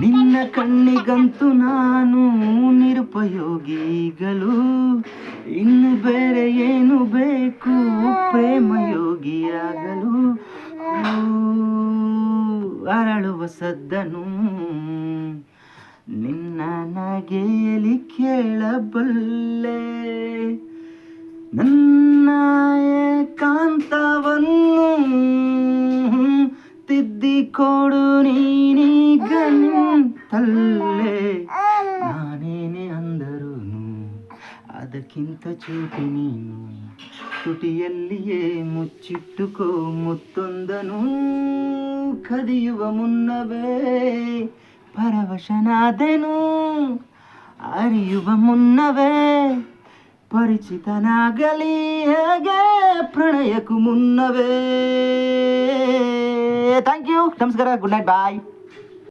ನಿನ್ನ ಕಣ್ಣಿಗಂತೂ ನಾನು ನಿರುಪಯೋಗಿಗಳು, ಇನ್ನು ಬೇರೆ ಏನು ಬೇಕು ಪ್ರೇಮ ಯೋಗಿಯಾಗಲು. ಅರಳುವ ಸದ್ದನು ನಿನ್ನ ನಗೆಯಲಿ ಕೇಳಬಲ್ಲೆ, ನನ್ನ ಏಕಾಂತವನ್ನು ತಿದ್ದಿಕೊಡು ನೀನೀಗ ನಿಂತಲ್ಲೇ. ನಾನೇನೆ ಅಂದರು ಅದಕ್ಕಿಂತ ಚೂಟಿ ನೀನು, ತುಟಿಯಲ್ಲಿಯೇ ಮುಚ್ಚಿಟ್ಟುಕೋ ಮುತ್ತೊಂದನು. ಕದಿಯುವ ಮುನ್ನವೇ ಪರವಶನಾದೆನು, ಅರಿಯುವ ಮುನ್ನವೇ ಪರಿಚಿತನಾಗಲಿ ಹೇಗೆ ಪ್ರಣಯಕ್ಕೂ ಮುನ್ನವೇ. ಥ್ಯಾಂಕ್ ಯು, ನಮಸ್ಕಾರ, ಗುಡ್ ನೈಟ್, ಬಾಯ್.